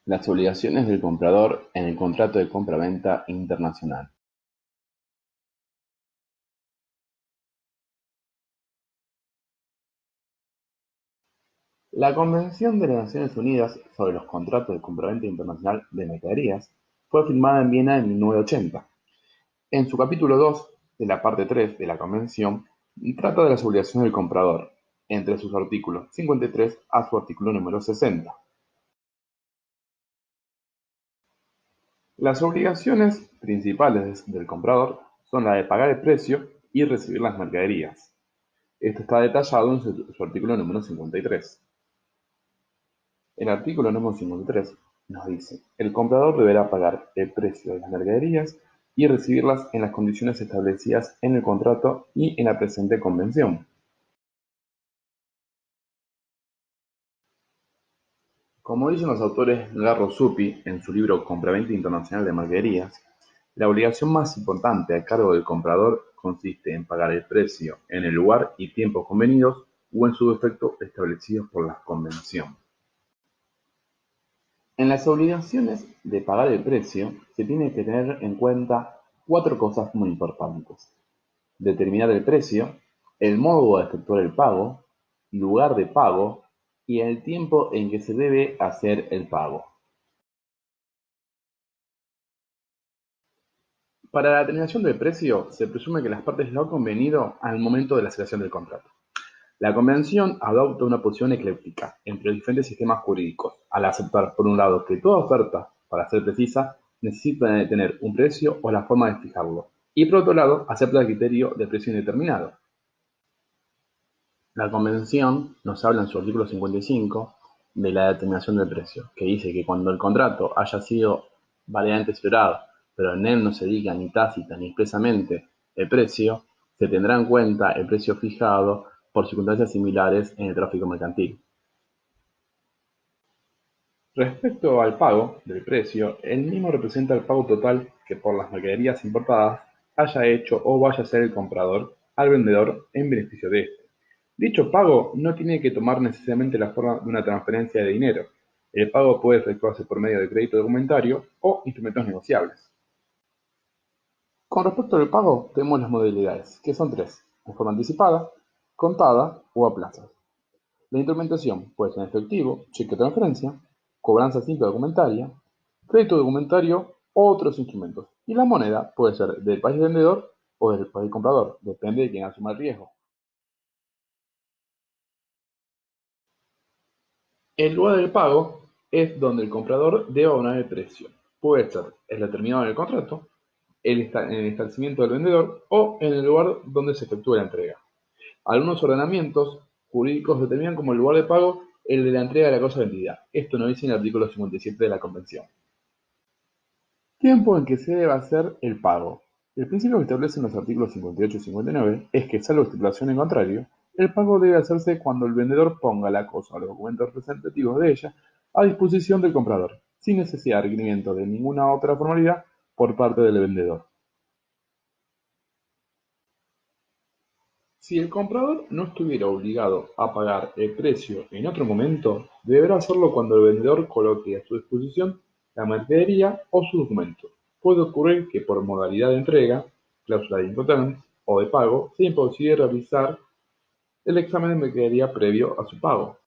Las obligaciones del comprador en el contrato de compra-venta internacional. La Convención de las Naciones Unidas sobre los contratos de compraventa internacional de mercaderías fue firmada en Viena en 1980. En su capítulo 2 de la parte 3 de la Convención trata de las obligaciones del comprador, entre sus artículos 53 a su artículo número 60. Las obligaciones principales del comprador son la de pagar el precio y recibir las mercaderías. Esto está detallado en su artículo número 53. El artículo número 53 nos dice: el comprador deberá pagar el precio de las mercaderías y recibirlas en las condiciones establecidas en el contrato y en la presente convención. Como dicen los autores Garro Suppi en su libro Compraventa Internacional de Mercaderías, la obligación más importante a cargo del comprador consiste en pagar el precio en el lugar y tiempo convenidos o en su defecto establecidos por la convención. En las obligaciones de pagar el precio se tiene que tener en cuenta cuatro cosas muy importantes: determinar el precio, el modo de efectuar el pago, lugar de pago y el tiempo en que se debe hacer el pago. Para la determinación del precio, se presume que las partes lo han convenido al momento de la celebración del contrato. La Convención adopta una posición ecléctica entre los diferentes sistemas jurídicos, al aceptar, por un lado, que toda oferta, para ser precisa, necesita de tener un precio o la forma de fijarlo, y por otro lado, acepta el criterio de precio indeterminado. La Convención nos habla en su artículo 55 de la determinación del precio, que dice que cuando el contrato haya sido válidamente celebrado, pero en él no se diga ni tácita ni expresamente el precio, se tendrá en cuenta el precio fijado por circunstancias similares en el tráfico mercantil. Respecto al pago del precio, el mismo representa el pago total que por las mercaderías importadas haya hecho o vaya a hacer el comprador al vendedor en beneficio de éste. Dicho pago no tiene que tomar necesariamente la forma de una transferencia de dinero. El pago puede efectuarse por medio de crédito documentario o instrumentos negociables. Con respecto al pago, tenemos las modalidades, que son tres: de forma anticipada, contada o a plazos. La instrumentación puede ser en efectivo, cheque o transferencia, cobranza simple documentaria, crédito documentario o otros instrumentos. Y la moneda puede ser del país vendedor o del país comprador, depende de quién asuma el riesgo. El lugar del pago es donde el comprador debe abonar el precio. Puede ser el determinado en el contrato, en el establecimiento del vendedor o en el lugar donde se efectúe la entrega. Algunos ordenamientos jurídicos determinan como el lugar de pago el de la entrega de la cosa vendida. Esto nos dice en el artículo 57 de la Convención. Tiempo en que se debe hacer el pago. El principio que establecen los artículos 58 y 59 es que, salvo estipulación en contrario, el pago debe hacerse cuando el vendedor ponga la cosa o los documentos representativos de ella a disposición del comprador, sin necesidad de requerimiento de ninguna otra formalidad por parte del vendedor. Si el comprador no estuviera obligado a pagar el precio en otro momento, deberá hacerlo cuando el vendedor coloque a su disposición la mercadería o su documento. Puede ocurrir que por modalidad de entrega, cláusula de incoterms o de pago, sea imposible realizar el examen de mercadería previo a su pago.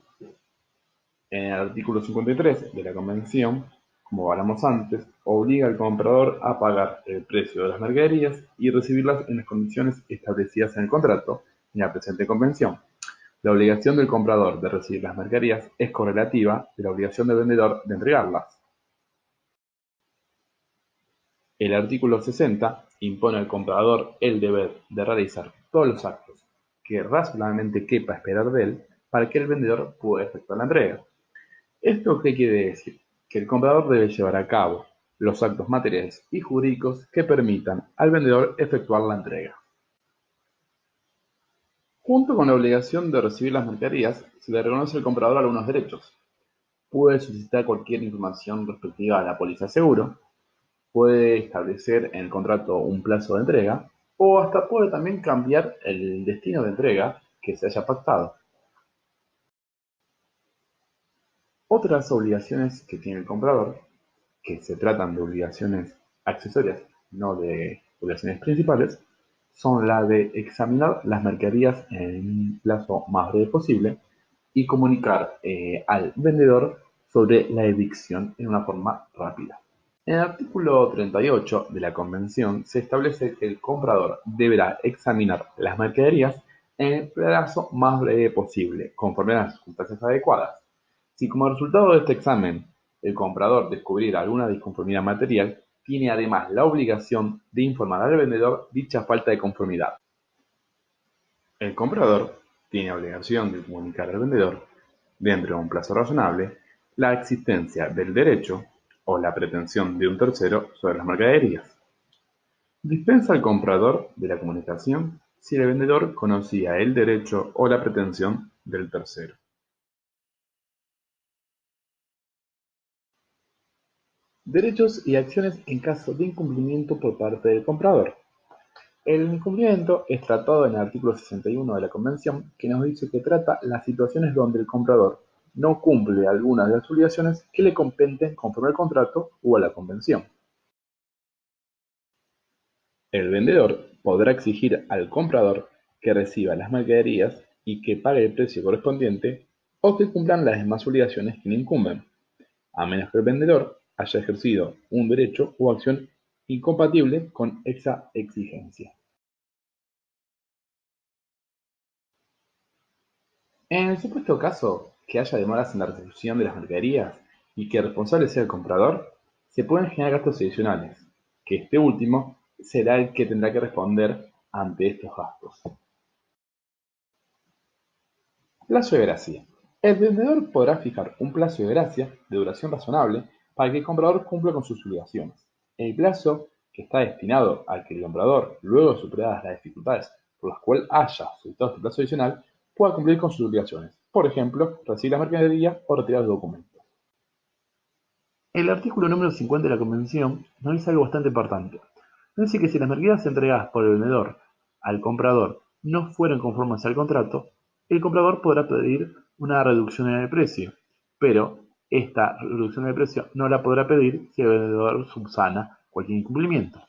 En el artículo 53 de la Convención, como hablamos antes, obliga al comprador a pagar el precio de las mercaderías y recibirlas en las condiciones establecidas en el contrato en la presente Convención. La obligación del comprador de recibir las mercaderías es correlativa de la obligación del vendedor de entregarlas. El artículo 60 impone al comprador el deber de realizar todos los actos que razonablemente quepa esperar de él para que el vendedor pueda efectuar la entrega. ¿Esto qué quiere decir? Que el comprador debe llevar a cabo los actos materiales y jurídicos que permitan al vendedor efectuar la entrega. Junto con la obligación de recibir las mercaderías, se le reconoce al comprador algunos derechos. Puede solicitar cualquier información respectiva a la póliza de seguro, puede establecer en el contrato un plazo de entrega, o hasta puede también cambiar el destino de entrega que se haya pactado. Otras obligaciones que tiene el comprador, que se tratan de obligaciones accesorias, no de obligaciones principales, son la de examinar las mercaderías en un plazo más breve posible y comunicar al vendedor sobre la evicción en una forma rápida. En el artículo 38 de la Convención se establece que el comprador deberá examinar las mercaderías en el plazo más breve posible, conforme a las circunstancias adecuadas. Si como resultado de este examen el comprador descubriera alguna disconformidad material, tiene además la obligación de informar al vendedor dicha falta de conformidad. El comprador tiene obligación de comunicar al vendedor, dentro de un plazo razonable, la existencia del derecho o la pretensión de un tercero sobre las mercaderías. Dispensa al comprador de la comunicación si el vendedor conocía el derecho o la pretensión del tercero. Derechos y acciones en caso de incumplimiento por parte del comprador. El incumplimiento es tratado en el artículo 61 de la Convención, que nos dice que trata las situaciones donde el comprador no cumple algunas de las obligaciones que le competen conforme al contrato o a la convención. El vendedor podrá exigir al comprador que reciba las mercaderías y que pague el precio correspondiente o que cumplan las demás obligaciones que le incumben, a menos que el vendedor haya ejercido un derecho o acción incompatible con esa exigencia. En el supuesto caso que haya demoras en la recepción de las mercaderías y que el responsable sea el comprador, se pueden generar gastos adicionales, que este último será el que tendrá que responder ante estos gastos. Plazo de gracia. El vendedor podrá fijar un plazo de gracia de duración razonable para que el comprador cumpla con sus obligaciones. El plazo, que está destinado a que el comprador, luego de superadas las dificultades por las cuales haya solicitado este plazo adicional, pueda cumplir con sus obligaciones. Por ejemplo, recibir la mercadería o retirar los documentos. El artículo número 50 de la Convención nos dice algo bastante importante. Nos dice que si las mercaderías entregadas por el vendedor al comprador no fueran conformes al contrato, el comprador podrá pedir una reducción en el precio, pero esta reducción en el precio no la podrá pedir si el vendedor subsana cualquier incumplimiento.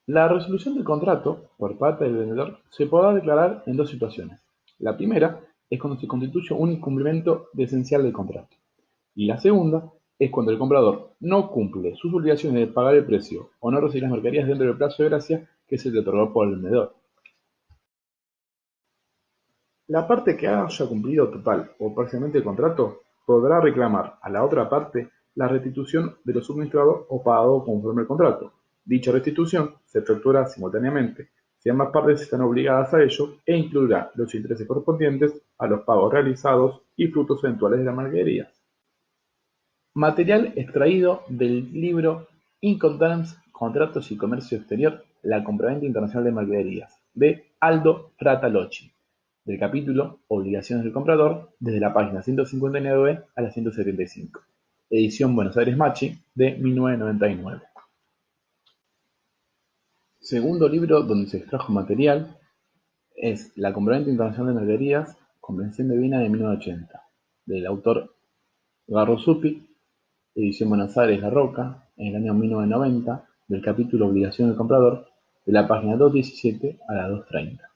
La resolución del contrato por parte del vendedor se podrá declarar en dos situaciones. La primera es cuando se constituye un incumplimiento esencial del contrato. Y la segunda es cuando el comprador no cumple sus obligaciones de pagar el precio o no recibir las mercaderías dentro del plazo de gracia que se le otorgó por el vendedor. La parte que haya cumplido total o parcialmente el contrato podrá reclamar a la otra parte la restitución de lo suministrado o pagado conforme al contrato. Dicha restitución se efectuará simultáneamente si ambas partes están obligadas a ello e incluirá los intereses correspondientes a los pagos realizados y frutos eventuales de las mercaderías. Material extraído del libro Incoterms, Contratos y Comercio Exterior, la compraventa internacional de mercaderías, de Aldo Fratalocci, del capítulo Obligaciones del comprador, desde la página 159 a la 175, edición Buenos Aires Machi, de 1999. Segundo libro donde se extrajo material es La compraventa internacional de mercaderías, Convención de Viena de 1980, del autor Garro Zupi, edición Buenos Aires La Roca, en el año 1990, del capítulo Obligación del comprador, de la página 217 a la 230.